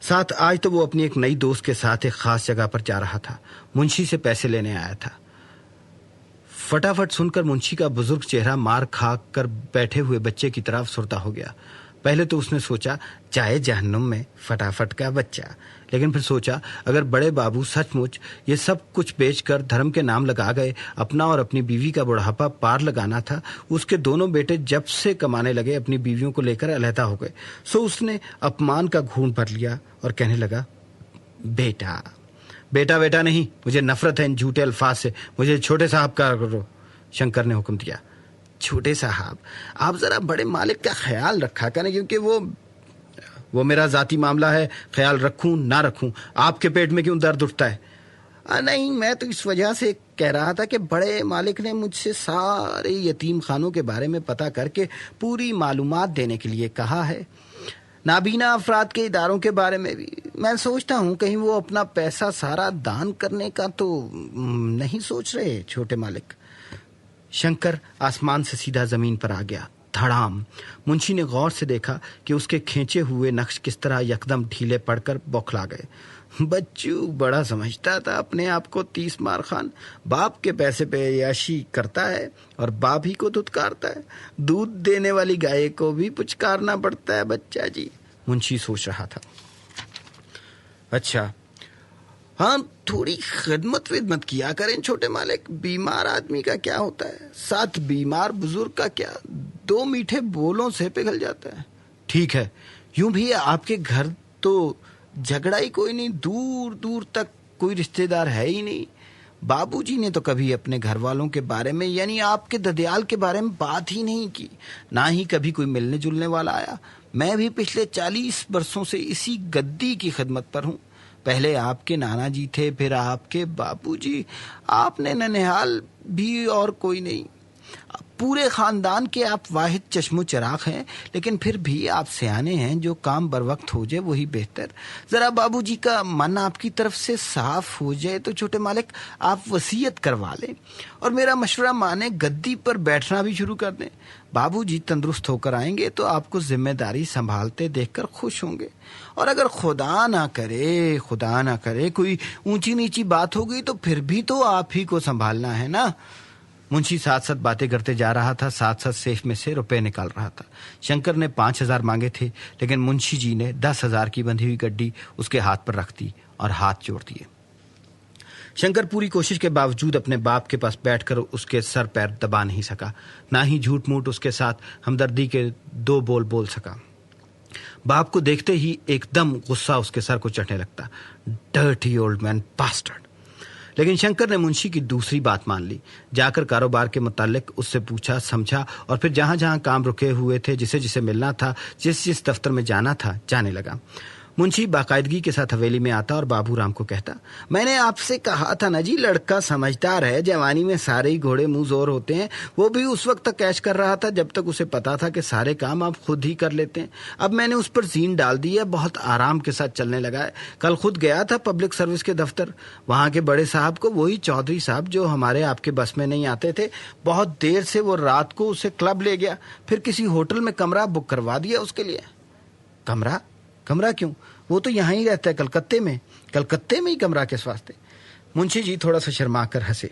साथ आज तो वो अपनी एक नई दोस्त के साथ एक खास जगह पर जा रहा था, मुंशी से पैसे लेने आया था। फटाफट सुनकर मुंशी का बुजुर्ग चेहरा मार खा कर बैठे हुए बच्चे की तरफ सुरता हो गया। पहले तो उसने सोचा चाहे जहन्नुम में फटाफट का बच्चा, लेकिन फिर सोचा अगर बड़े बाबू सचमुच ये सब कुछ बेचकर धर्म के नाम लगा गए, अपना और अपनी बीवी का बुढ़ापा पार लगाना था। उसके दोनों बेटे जब से कमाने लगे अपनी बीवियों को लेकर अलहदा हो गए। सो उसने अपमान का घूंट भर लिया और कहने लगा, बेटा नहीं, मुझे नफरत है इन झूठे अल्फाज से, मुझे छोटे साहब का करो। शंकर ने हुक्म दिया, छोटे साहब आप जरा बड़े मालिक का ख्याल रखा करें, क्योंकि वो मेरा जाती मामला है, ख्याल रखूं ना रखूं, आपके पेट में क्यों दर्द उठता है? नहीं, मैं तो इस वजह से कह रहा था कि बड़े मालिक ने मुझसे सारे यतीम खानों के बारे में पता करके पूरी मालूमात देने के लिए कहा है। नाबीना अफराद के इदारों के बारे में भी। मैं सोचता हूँ कहीं वो अपना पैसा सारा दान करने का तो नहीं सोच रहे छोटे मालिक। शंकर आसमान से सीधा जमीन पर आ गया। धड़ाम। मुंशी ने गौर से देखा कि उसके खींचे हुए नक्श किस तरह यकदम ढीले पड़कर बौखला गए। बच्चू बड़ा समझता था अपने आप को 30 मार खान, बाप के पैसे पे याशी करता है और बाप ही को धुतकारता है। दूध देने वाली गाय को भी पुचकारना पड़ता है बच्चा जी, मुंशी सोच रहा था। अच्छा हाँ, थोड़ी खिदमत विदमत किया करें छोटे मालिक, बीमार आदमी का क्या होता है, साथ बीमार बुजुर्ग का क्या, 2 मीठे बोलों से पिघल जाता है। ठीक है, यूं भी आपके घर तो झगड़ा ही कोई नहीं, दूर दूर तक कोई रिश्तेदार है ही नहीं। बाबूजी ने तो कभी अपने घर वालों के बारे में यानी आपके ददियाल के बारे में बात ही नहीं की, ना ही कभी कोई मिलने जुलने वाला आया। मैं भी पिछले 40 बरसों से इसी गद्दी की खिदमत पर हूँ। पहले आपके नाना जी थे, फिर आपके बापूजी, आपने ननिहाल भी और कोई नहीं। पूरे खानदान के आप वाहिद चश्मो चिराग हैं, लेकिन फिर भी आप सियाने हैं, जो काम बर वक्त हो जाए वही बेहतर। जरा बाबूजी का मन आपकी तरफ से साफ हो जाए तो छोटे मालिक आप वसीयत करवा लें और मेरा मशवरा माने गद्दी पर बैठना भी शुरू कर दें। बाबूजी तंदुरुस्त होकर आएंगे तो आपको जिम्मेदारी संभालते देखकर खुश होंगे। और अगर खुदा ना करे कोई ऊंची नीची बात हो गई तो फिर भी तो आप ही को संभालना है ना। मुंशी साथ साथ बातें करते जा रहा था, साथ साथ सेफ में से रुपए निकाल रहा था। शंकर ने 5,000 मांगे थे, लेकिन मुंशी जी ने 10,000 की बंधी हुई गड्डी उसके हाथ पर रख दी और हाथ जोड़ दिए। शंकर पूरी कोशिश के बावजूद अपने बाप के पास बैठकर उसके सर पैर दबा नहीं सका, ना ही झूठ मूठ उसके साथ हमदर्दी के 2 बोल बोल सका। बाप को देखते ही एकदम गुस्सा उसके सर को चढ़ने लगता। Dirty old man bastard. लेकिन शंकर ने मुंशी की दूसरी बात मान ली। जाकर कारोबार के मुतालिक उससे पूछा समझा और फिर जहां जहां काम रुके हुए थे, जिसे जिसे मिलना था, जिस जिस दफ्तर में जाना था, जाने लगा। मुंशी बाकायदगी के साथ हवेली में आता और बाबूराम को कहता, मैंने आपसे कहा था ना जी, लड़का समझदार है, जवानी में सारे ही घोड़े मुंह जोर होते हैं। वो भी उस वक्त तक ऐश कर रहा था जब तक उसे पता था कि सारे काम आप खुद ही कर लेते हैं। अब मैंने उस पर जीन डाल दी है, बहुत आराम के साथ चलने लगा है। कल खुद गया था पब्लिक सर्विस के दफ्तर, वहां के बड़े साहब को, वही चौधरी साहब जो हमारे आपके बस में नहीं आते थे, बहुत देर से वो रात को उसे क्लब ले गया, फिर किसी होटल में कमरा बुक करवा दिया उसके लिए। कमरा क्यों? वो तो यहाँ ही रहता है, कलकत्ते में ही कमरा किस वास्ते? मुंशी जी थोड़ा सा शर्मा कर हंसे।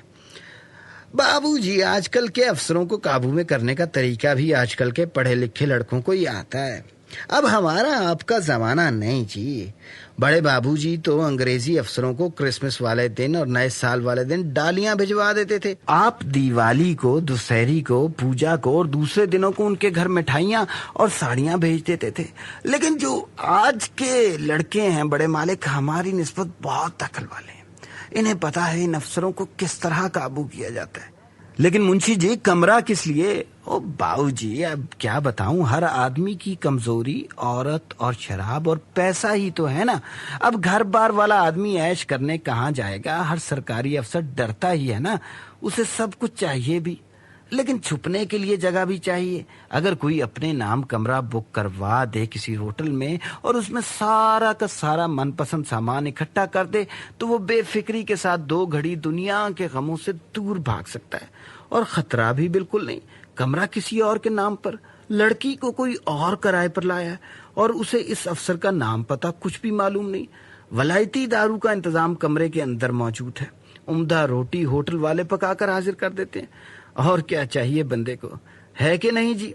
बाबूजी, आजकल के अफसरों को काबू में करने का तरीका भी आजकल के पढ़े लिखे लड़कों को ही आता है। अब हमारा आपका जमाना नहीं जी। बड़े बाबूजी तो अंग्रेजी अफसरों को क्रिसमस वाले दिन और नए साल वाले दिन डालियां भिजवा देते थे। आप दिवाली को, दुशहरी को, पूजा को और दूसरे दिनों को उनके घर मिठाइयां और साड़ियां भेज देते थे। लेकिन जो आज के लड़के हैं बड़े मालिक, हमारी निस्बत बहुत अकल वाले हैं। इन्हें पता है इन अफसरों को किस तरह काबू किया जाता है। लेकिन मुंशी जी, कमरा किस लिए? ओ बाबूजी, अब क्या बताऊं, हर आदमी की कमजोरी औरत और शराब और पैसा ही तो है ना। अब घर बार वाला आदमी ऐश करने कहाँ जाएगा? हर सरकारी अफसर डरता ही है ना। उसे सब कुछ चाहिए भी, लेकिन छुपने के लिए जगह भी चाहिए। अगर कोई अपने नाम कमरा बुक करवा दे किसी होटल में और उसमें सारा का सारा मनपसंद सामान इकट्ठा कर दे, तो वो बेफिक्री के साथ 2 घड़ी दुनिया के गमों से दूर भाग सकता है। और खतरा भी बिल्कुल नहीं। कमरा किसी और के नाम पर, लड़की को कोई और किराए पर लाया है और उसे इस अफसर का नाम पता कुछ भी मालूम नहीं। वलायती दारू का इंतजाम कमरे के अंदर मौजूद है। उम्दा रोटी होटल वाले पकाकर हाजिर कर देते हैं। और क्या चाहिए बंदे को, है कि नहीं जी?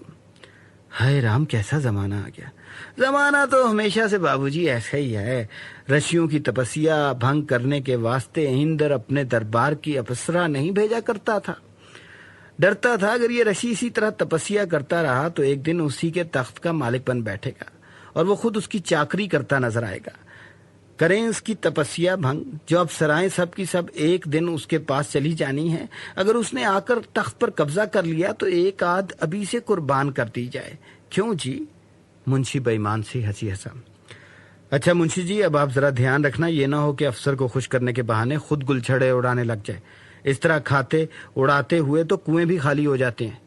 हाय राम, कैसा जमाना आ गया। जमाना तो हमेशा से बाबूजी ऐसा ही है। ऋषियों की तपस्या भंग करने के वास्ते इंद्र अपने दरबार की अप्सरा नहीं भेजा करता था। डरता था अगर ये ऋषि इसी तरह तपस्या करता रहा तो एक दिन उसी के तख्त का मालिक बन बैठेगा और वो खुद उसकी चाकरी करता नजर आएगा। करें उसकी तपस्या भंग, जो अप्सराएं सब की सब एक दिन उसके पास चली जानी है। अगर उसने आकर तख्त पर कब्जा कर लिया तो एक आध अभी से कुर्बान कर दी जाए। क्यों जी? मुंशी बेईमान सी हंसी हंसा। अच्छा मुंशी जी, अब आप जरा ध्यान रखना, ये ना हो कि अफसर को खुश करने के बहाने खुद गुलछड़े उड़ाने लग जाए। इस तरह खाते उड़ाते हुए तो कुएं भी खाली हो जाते हैं।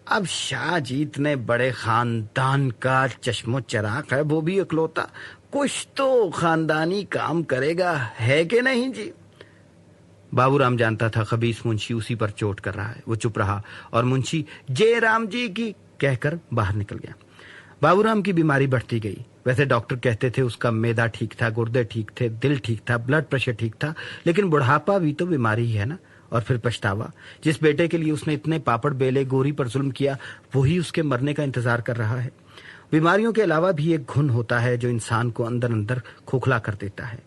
अब शाह जी इतने बड़े खानदान का चश्मो चराग है, वो भी इकलौता, कुछ तो खानदानी काम करेगा, है कि नहीं जी? बाबूराम जानता था खबीस मुंशी उसी पर चोट कर रहा है। वो चुप रहा और मुंशी जय राम जी की कहकर बाहर निकल गया। बाबूराम की बीमारी बढ़ती गई। वैसे डॉक्टर कहते थे उसका मैदा ठीक था, गुर्दे ठीक थे, दिल ठीक था, ब्लड प्रेशर ठीक था, लेकिन बुढ़ापा भी तो बीमारी ही है ना। और फिर पछतावा, जिस बेटे के लिए उसने इतने पापड़ बेले, गोरी पर जुल्म किया, वही उसके मरने का इंतजार कर रहा है। बीमारियों के अलावा भी एक घुन होता है जो इंसान को अंदर अंदर खोखला कर देता है।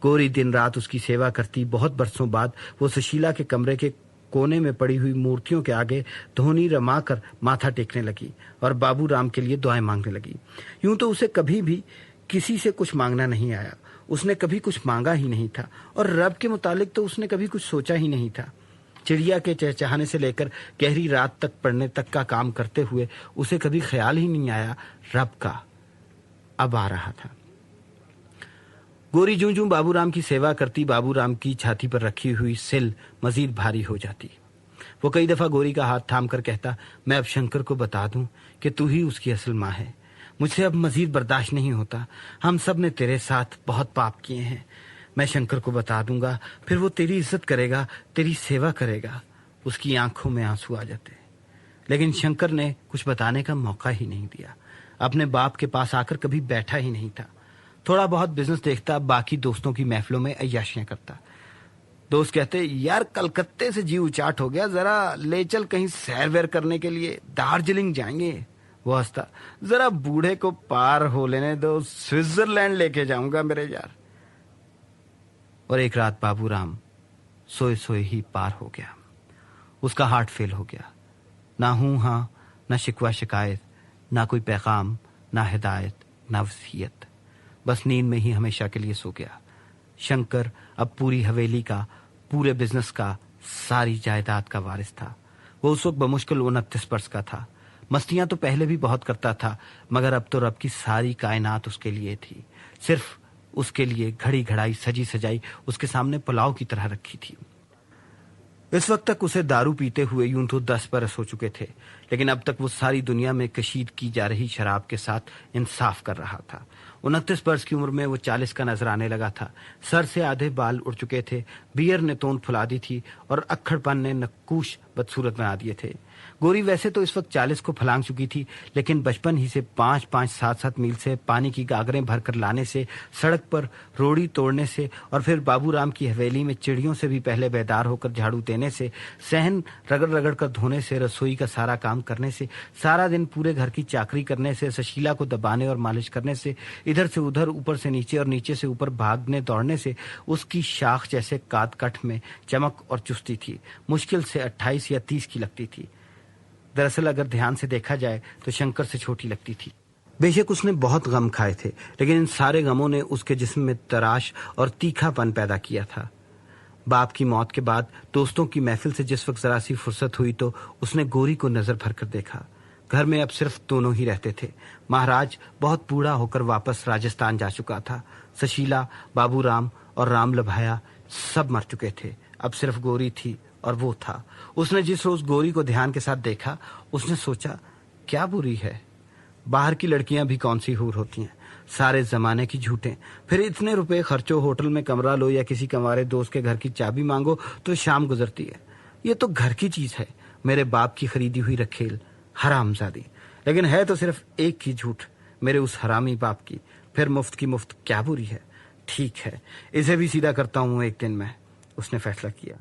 गोरी दिन रात उसकी सेवा करती। बहुत बरसों बाद वो सुशीला के कमरे के कोने में पड़ी हुई मूर्तियों के आगे धोनी रमाकर माथा टेकने लगी और बाबूराम के लिए दुआएं मांगने लगी। यूं तो उसे कभी भी किसी से कुछ मांगना नहीं आया, उसने कभी कुछ मांगा ही नहीं था और रब के मुतालिक तो उसने कभी कुछ सोचा ही नहीं था। चिड़िया के चहचहाने से लेकर गहरी रात तक पढ़ने तक का काम करते हुए उसे कभी ख्याल ही नहीं आया रब का। अब आ रहा था। गोरी जूं जूं बाबूराम की सेवा करती, बाबूराम की छाती पर रखी हुई सिल मजीद भारी हो जाती। वो कई दफा गोरी का हाथ थाम कर कहता, मैं अब शंकर को बता दूं कि तू ही उसकी असल माँ है। मुझसे अब मजीद बर्दाश्त नहीं होता। हम सब ने तेरे साथ बहुत पाप किए हैं। मैं शंकर को बता दूंगा, फिर वो तेरी इज्जत करेगा, तेरी सेवा करेगा। उसकी आंखों में आंसू आ जाते। लेकिन शंकर ने कुछ बताने का मौका ही नहीं दिया। अपने बाप के पास आकर कभी बैठा ही नहीं था। थोड़ा बहुत बिजनेस देखता, बाकी दोस्तों की महफिलों में अय्याशियां करता। दोस्त कहते, यार कलकत्ते से जी उचाट हो गया, जरा ले चल कहीं सैर वैर करने के लिए, दार्जिलिंग जाएंगे। वो हंसता, जरा बूढ़े को पार हो लेने दो, स्विट्जरलैंड लेके जाऊंगा मेरे यार। और एक रात बाबूराम सोए सोए ही पार हो गया। उसका हार्ट फेल हो गया। ना हूं हां, ना शिकवा शिकायत, ना कोई पैगाम, ना हिदायत, ना वसीयत। बस नींद में ही हमेशा के लिए सो गया। शंकर अब पूरी हवेली का, पूरे बिजनेस का, सारी जायदाद का वारिस था। वो उस वक्त बमुश्किल 29 वर्ष का था। मस्तियां तो पहले भी बहुत करता था, मगर अब तो रब की सारी कायनात उसके लिए थी। सिर्फ उसके लिए घड़ी घड़ाई सजी सजाई उसके सामने पुलाव की तरह रखी थी। इस वक्त तक उसे दारू पीते हुए यूं तो 10 बरस हो चुके थे, लेकिन अब तक वो सारी दुनिया में कशीद की जा रही शराब के साथ इंसाफ कर रहा था। 29 वर्ष की उम्र में वो 40 का नजर आने लगा था। सर से आधे बाल उड़ चुके थे, बियर ने तोंद फुला दी थी और अक्खड़पन ने नक्कूश बदसूरत बना दिए थे। गोरी वैसे तो इस वक्त 40 को फलांग चुकी थी, लेकिन बचपन ही से 5-5, 7-7 मील से पानी की गागरें भरकर लाने से, सड़क पर रोड़ी तोड़ने से और फिर बाबूराम की हवेली में चिड़ियों से भी पहले बेदार होकर झाड़ू देने से, सहन रगड़ रगड़ कर धोने से, रसोई का सारा काम करने से, सारा दिन पूरे घर की चाकरी करने से, सुशीला को दबाने और मालिश करने से, इधर से उधर, ऊपर से नीचे और नीचे से ऊपर भागने दौड़ने से उसकी शाख जैसे काट कट में चमक और चुस्ती थी। मुश्किल से 28 या 30 की लगती थी। दरअसल अगर ध्यान से देखा जाए तो शंकर से छोटी लगती थी। बेशक उसने बहुत गम खाए थे, लेकिन इन सारे गमों ने उसके जिस्म में तराश और तीखापन पैदा किया था। बाप की मौत के बाद दोस्तों की महफिल से जिस वक्त जरा सी फुर्सत हुई तो उसने गोरी को नजर भर कर देखा। घर में अब सिर्फ दोनों ही रहते थे। महाराज बहुत बूढ़ा होकर वापस राजस्थान जा चुका था। सुशीला, बाबूराम और राम लभाया सब मर चुके थे। अब सिर्फ गोरी थी और वो था। उसने जिस रोज गोरी को ध्यान के साथ देखा, उसने सोचा क्या बुरी है। बाहर की लड़कियां भी कौन सी हूर होती हैं, सारे जमाने की झूठें। फिर इतने रुपए खर्चो, होटल में कमरा लो या किसी कंवारे दोस्त के घर की चाबी मांगो तो शाम गुजरती है। ये तो घर की चीज है, मेरे बाप की खरीदी हुई रखेल, हरामजादी। लेकिन है तो सिर्फ एक ही झूठ, मेरे उस हरामी बाप की। फिर मुफ्त की मुफ्त क्या बुरी है। ठीक है, इसे भी सीधा करता हूं एक दिन में, उसने फैसला किया।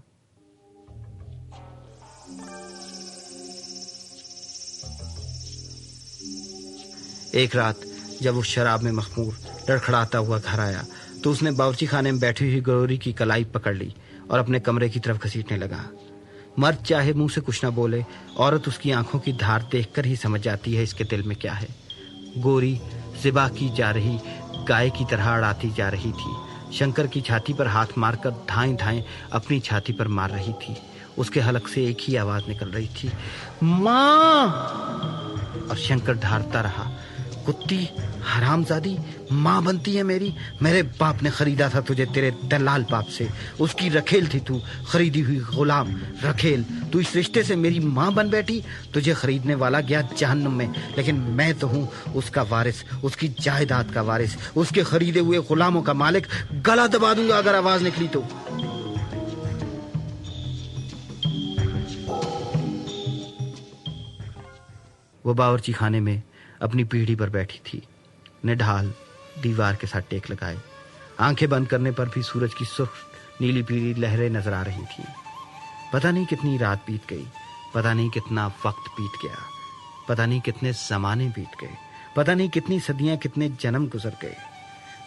एक रात जब वो शराब में मखमूर लड़खड़ाता हुआ घर आया तो उसने बावर्ची खाने में बैठी हुई गोरी की कलाई पकड़ ली और अपने कमरे की तरफ घसीटने लगा। मर्द चाहे मुंह से कुछ ना बोले, औरत उसकी आंखों की धार देखकर ही समझ जाती है इसके दिल में क्या है। गोरी ज़िबा की जा रही गाय की तरह अड़ाती जा रही थी। शंकर की छाती पर हाथ मारकर धाएं धाएं अपनी छाती पर मार रही थी। उसके हलक से एक ही आवाज निकल रही थी, माँ। और शंकर ढारता रहा, कुत्ती, हरामजादी, माँ बनती है मेरी। मेरे बाप ने खरीदा था तुझे तेरे दलाल बाप से, उसकी रखेल थी तू, खरीदी हुई गुलाम रखेल। तू इस रिश्ते से मेरी माँ बन बैठी। तुझे खरीदने वाला गया जहन्नुम में, लेकिन मैं तो हूँ उसका वारिस, उसकी जायदाद का वारिस, उसके खरीदे हुए गुलामों का मालिक। गला दबा दूंगा अगर आवाज निकली तो। वो बावर्ची खाने में अपनी पीढ़ी पर बैठी थी, निढाल दीवार के साथ टेक लगाए। आंखें बंद करने पर भी सूरज की सुर्ख नीली पीली लहरें नजर आ रही थी। पता नहीं कितनी रात बीत गई, पता नहीं कितना वक्त बीत गया, पता नहीं कितने जमाने बीत गए, पता नहीं कितनी सदियां, कितने जन्म गुजर गए।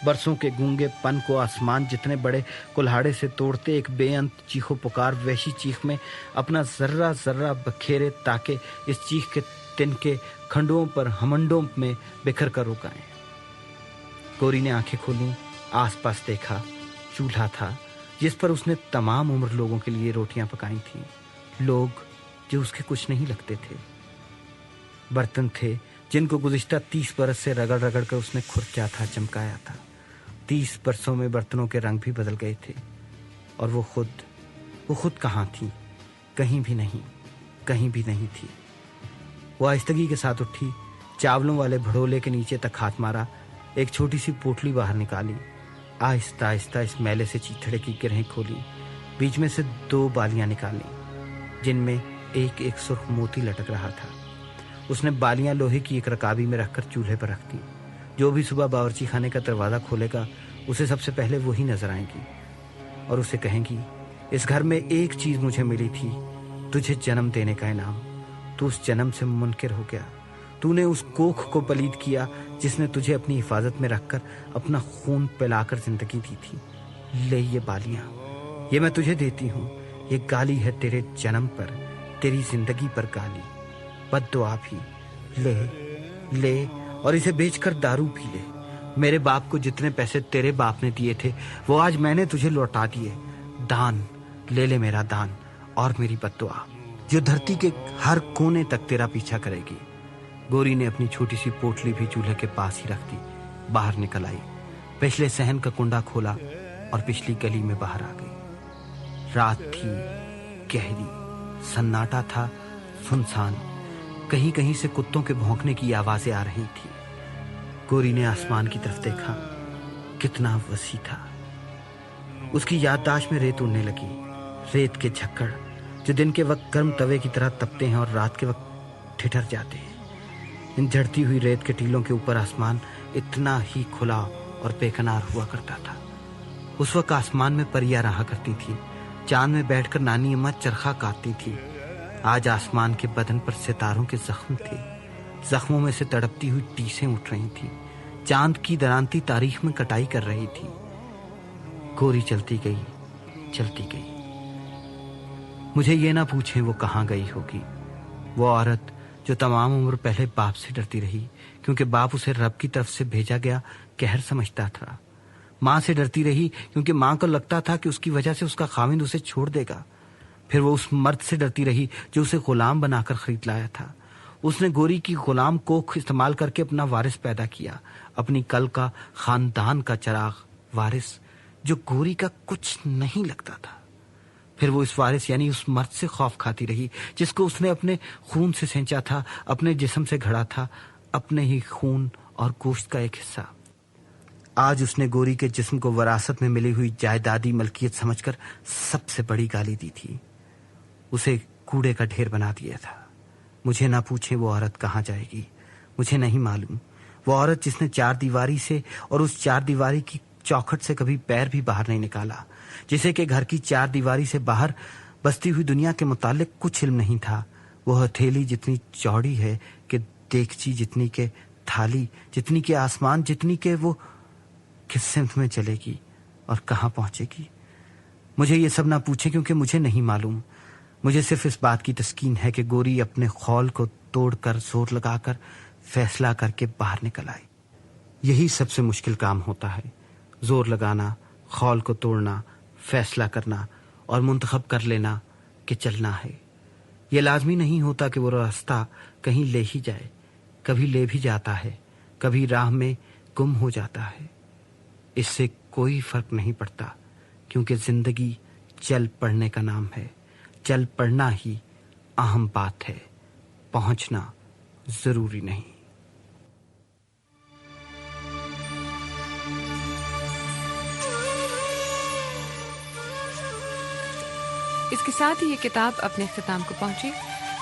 बरसों के गूंगे पन को आसमान जितने बड़े कुल्हाड़े से तोड़ते एक बेअंत चीखो पुकार वैसी चीख में अपना जर्रा जर्रा बखेरे, ताकि इस चीख के तिनके खंडों पर हमंडों में बिखर कर रुकाएं। गोरी ने आंखें खोली, आसपास देखा। चूल्हा था जिस पर उसने तमाम उम्र लोगों के लिए रोटियां पकाई थी, लोग जो उसके कुछ नहीं लगते थे। बर्तन थे जिनको गुज़िश्ता 30 बरस से रगड़ रगड़ कर उसने खुरचा था, चमकाया था। 30 बरसों में बर्तनों के रंग भी बदल गए थे। और वो खुद कहाँ थी? कहीं भी नहीं, कहीं भी नहीं थी। वो आहिस्तगी के साथ उठी, चावलों वाले भड़ोले के नीचे तक हाथ मारा, एक छोटी सी पोटली बाहर निकाली, आहिस्ता आहिस्ता इस मैले से चीथड़े की गिरहें खोली, बीच में से 2 बालियां निकाली जिनमें एक एक सुर्ख मोती लटक रहा था। उसने बालियां लोहे की एक रकाबी में रखकर चूल्हे पर रख दी। जो भी सुबह बावर्ची खाने का दरवाजा खोलेगा उसे सबसे पहले वही नजर आएंगी और उसे कहेंगी, इस घर में एक चीज मुझे मिली थी, तुझे जन्म देने का इनाम। तू उस जन्म से मुनकिर हो गया। तूने उस कोख को पलीद किया जिसने तुझे अपनी हिफाजत में रखकर अपना खून पिलाकर जिंदगी दी थी। ले ये बालियां, ये मैं तुझे देती हूँ। ये गाली है तेरे जन्म पर, तेरी जिंदगी पर गाली, बद्दुआ भी। ले और इसे बेचकर दारू पी ले। मेरे बाप को जितने पैसे तेरे बाप ने दिए थे वो आज मैंने तुझे लौटा दिए। दान ले ले, मेरा दान और मेरी बद्दुआ जो धरती के हर कोने तक तेरा पीछा करेगी। गोरी ने अपनी छोटी सी पोटली भी चूल्हे के पास ही रख दी, बाहर निकल आई। पिछले सहन का कुंडा खोला और पिछली गली में बाहर आ गई। रात थी, गहरी, सन्नाटा था, सुनसान। कहीं कहीं से कुत्तों के भौंकने की आवाजें आ रही थी। गोरी ने आसमान की तरफ देखा, कितना वसी था। उसकी याददाश्त में रेत उड़ने लगी। रेत के झक्कड़ जो दिन के वक्त गर्म तवे की तरह तपते हैं और रात के वक्त ठिठर जाते हैं। इन झड़ती हुई रेत के टीलों के ऊपर आसमान इतना ही खुला और बेकनार हुआ करता था। उस वक्त आसमान में परियां रहा करती थी। चांद में बैठकर नानी अम्मा चरखा काटती थी। आज आसमान के बदन पर सितारों के जख्म थे। जख्मों में से तड़पती हुई टीसें उठ रही थी। चांद की दरांती तारीख में कटाई कर रही थी। गोरी चलती गई। मुझे ये ना पूछें वो कहाँ गई होगी। वो औरत जो तमाम उम्र पहले बाप से डरती रही, क्योंकि बाप उसे रब की तरफ से भेजा गया कहर समझता था। माँ से डरती रही क्योंकि माँ को लगता था कि उसकी वजह से उसका खाविंद उसे छोड़ देगा। फिर वो उस मर्द से डरती रही जो उसे गुलाम बनाकर खरीद लाया था। उसने गोरी की गुलाम कोख इस्तेमाल करके अपना वारिस पैदा किया, अपनी कल का खानदान का चिराग वारिस, जो गोरी का कुछ नहीं लगता था। फिर वो इस वारिस यानी उस मर्द से खौफ खाती रही जिसको उसने अपने खून से सेंचा था, अपने जिस्म से घड़ा था, अपने ही खून और गोश्त का एक हिस्सा। आज उसने गोरी के जिस्म को विरासत में मिली हुई जायदादी मलकियत समझकर सबसे बड़ी गाली दी थी। उसे कूड़े का ढेर बना दिया था। मुझे ना पूछे वो औरत कहाँ जाएगी, मुझे नहीं मालूम। वो औरत जिसने चार दीवारी से और उस चार दीवारी की चौखट से कभी पैर भी बाहर नहीं निकाला, जिसे के घर की चार दीवारी से बाहर बसती हुई दुनिया के मुतालिक कुछ इल्म नहीं था। वो हथेली जितनी चौड़ी है कि देगची जितनी के थाली, जितनी के आसमान, जितनी के वो किस सिमत में चलेगी और कहाँ पहुंचेगी। मुझे ये सब ना पूछे क्योंकि मुझे नहीं मालूम। मुझे सिर्फ इस बात की तस्कीन है कि गोरी अपने खौल को तोड़कर जोर लगाकर फैसला करके बाहर निकल आई। यही सबसे मुश्किल काम होता है, जोर लगाना, खौल को तोड़ना, फैसला करना और मुंतखब कर लेना कि चलना है। यह लाजमी नहीं होता कि वो रास्ता कहीं ले ही जाए, कभी ले भी जाता है, कभी राह में गुम हो जाता है। इससे कोई फर्क नहीं पड़ता, क्योंकि जिंदगी चल पड़ने का नाम है। चल पड़ना ही अहम बात है, पहुंचना जरूरी नहीं। इसके साथ ही ये किताब अपने इख्तिताम को पहुंची।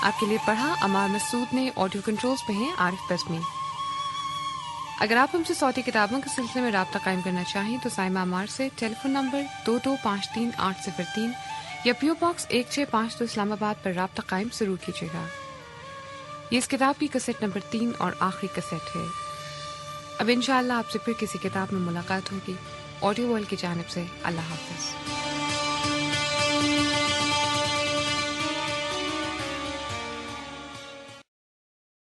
आपके लिए पढ़ा अमार मसूद ने। ऑडियो कंट्रोल्स पे हैं आरिफ बज़मी। अगर आप हमसे सौती किताबों के सिलसिले में राब्ता कायम करना चाहें तो साइमा अमार से टेलीफोन नंबर 22533803 या पीओ बॉक्स 1652 इस्लामाबाद पर राब्ता कायम जरूर कीजिएगा। ये इस किताब की कैसेट नंबर 3 और आखिरी कैसेट है। अब इंशाअल्लाह आपसे फिर किसी किताब में मुलाकात होगी। ऑडियो वर्ल्ड की जानिब से अल्लाह हाफ़िज़।